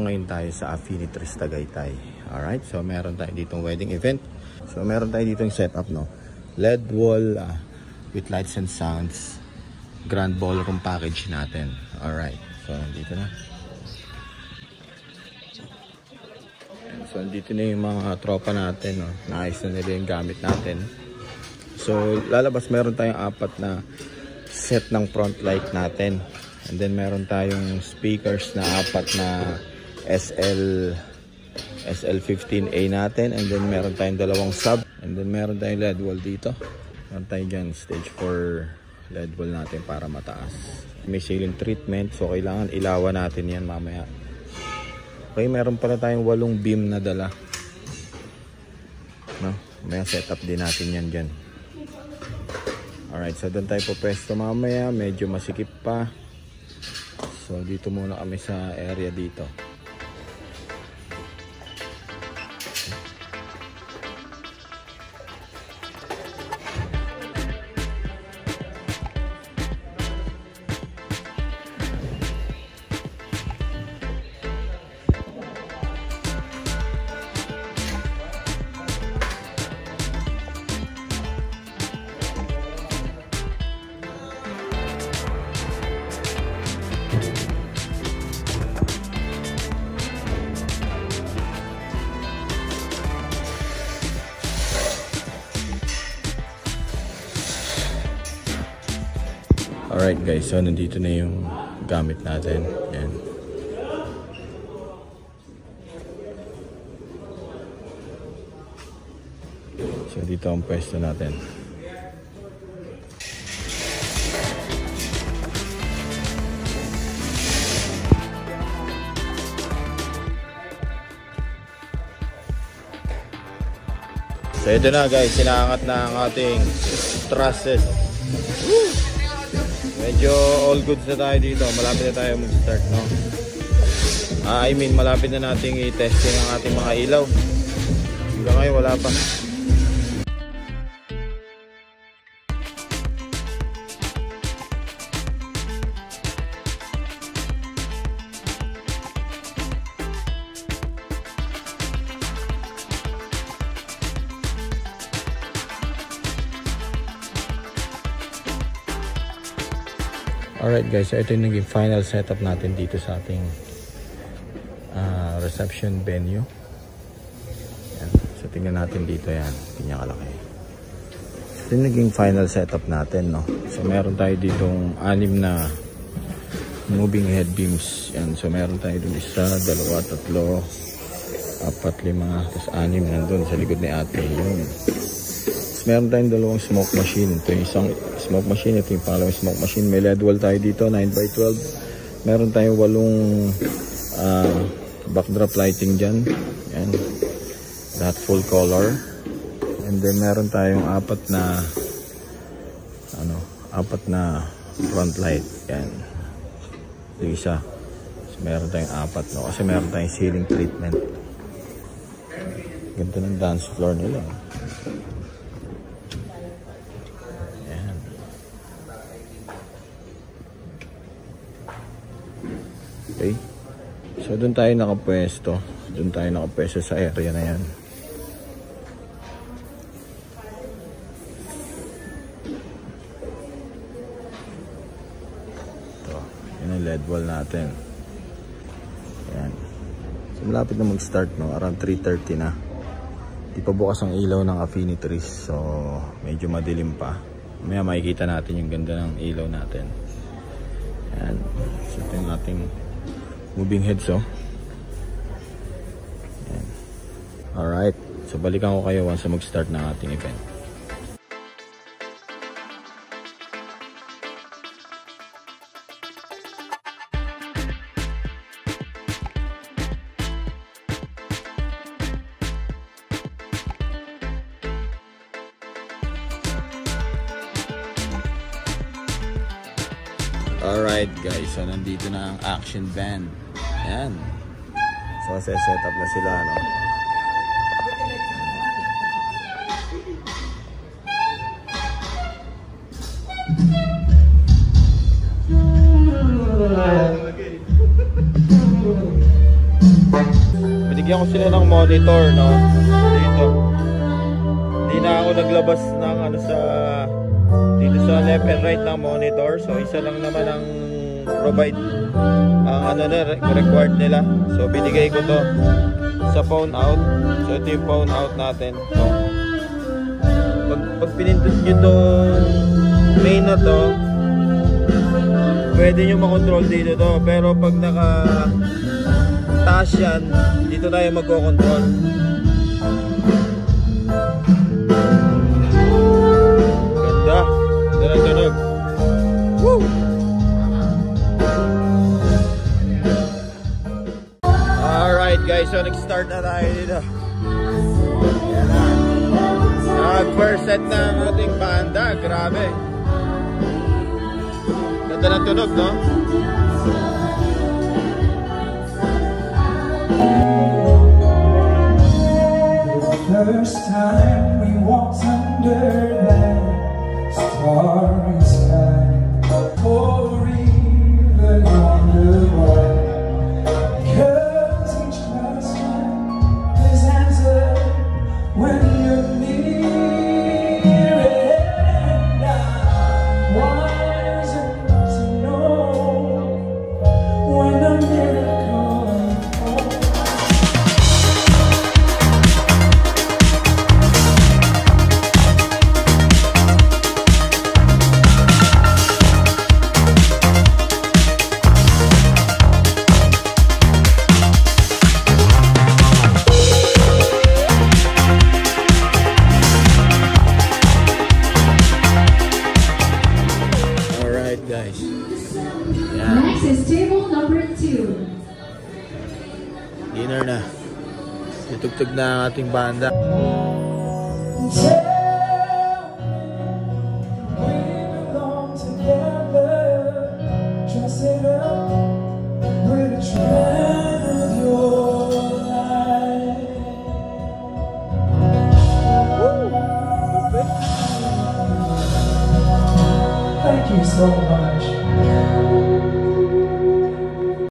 ngayon tayo sa Affinitres Tagaytay. Alright, so meron tayo ditong wedding event. So meron tayo ditong setup, no? LED wall with lights and sounds. Grand ballroom package natin. Alright, so dito na. So dito na yung mga tropa natin, no? Naayos na nila yung gamit natin. So lalabas, meron tayong 4 na set ng front light natin. And then meron tayong speakers na 4 na SL15A natin. And then meron tayong 2 sub. And then meron tayong LED wall dito. Meron tayo dyan stage 4 LED wall natin para mataas. May ceiling treatment, so kailangan ilawan natin yan mamaya. Okay, meron pala tayong 8 beam na dala, no? May setup din natin yan dyan. Alright, so doon tayo po pwesto mamaya. Medyo masikip pa. So dito muna kami sa area dito. Alright guys, so nandito na yung gamit natin. Yan. So dito ang pwesto natin. So ito na guys, sinaangat na ang ating trusses. Woo! Medyo all goods na tayo dito. Malapit na tayo mag-start, no? I mean, malapit na nating i-testing ang ating mga ilaw. Hanggang ngayon, wala pa. Alright guys, so ito yung naging final setup natin dito sa ating reception venue. Yan. So tingnan natin dito, yan, pinyakalaki. Ito yung naging final setup natin, no? So meron tayo ditong 6 na moving head beams. Yan. So meron tayo dun 1, 2, 3, 4, 5, tapos 6 nandun sa likod ni ate. Yun. Meron tayong 2 smoke machine. Ito yung isang smoke machine. Ito yung pangalawang smoke machine. May LED wall tayo dito, 9x12. Meron tayong 8 backdrop lighting dyan. Yan. That full color. And then meron tayong 4 na front light. Yan. Ito isa. So, meron tayong 4, no? Kasi meron tayong ceiling treatment. Ganda ng dance floor nila. Okay. So doon tayo nakapwesto. Doon tayo nakapwesto sa area na yan. Ito. Yan ang LED wall natin. Yan. So malapit na mag-start, no? Around 3:30 na. Di pa bukas ang ilaw ng Affinitres. So medyo madilim pa. Mamaya makikita natin yung ganda ng ilaw natin. Yan. So ito yung ating moving heads, oh. Yan. Alright. So balikan ko kayo once mag-start na ating event. Alright guys, so nandito na ang action band. Ayan. So set up na sila, no? binigyan ko sila ng monitor, no? Dito. Hindi na ako naglabas ng ano dito sa left and right ng monitor. So isa lang naman ang provide ang ano na required nila. So binigay ko to sa phone out. So ito yung phone out natin. So, pag pinindot nyo tong main na to, pwede nyo makontrol dito to. Pero pag naka taas yan, dito tayo magkocontrol. Ganda. Ganda ng tunog. Woo! Alright guys, so nag-start na tayo dito. Yan na. First set na ang ating banda. Grabe. Ganda ng tunog, no? First time we walked under that starry sky, for even wonder why, because each question is answered when you're near, and I'm wise enough to know when a miracle unfolds. Guys. Next is table number 2. Dinner na. Itugtog na ang ating banda. Thank you so much.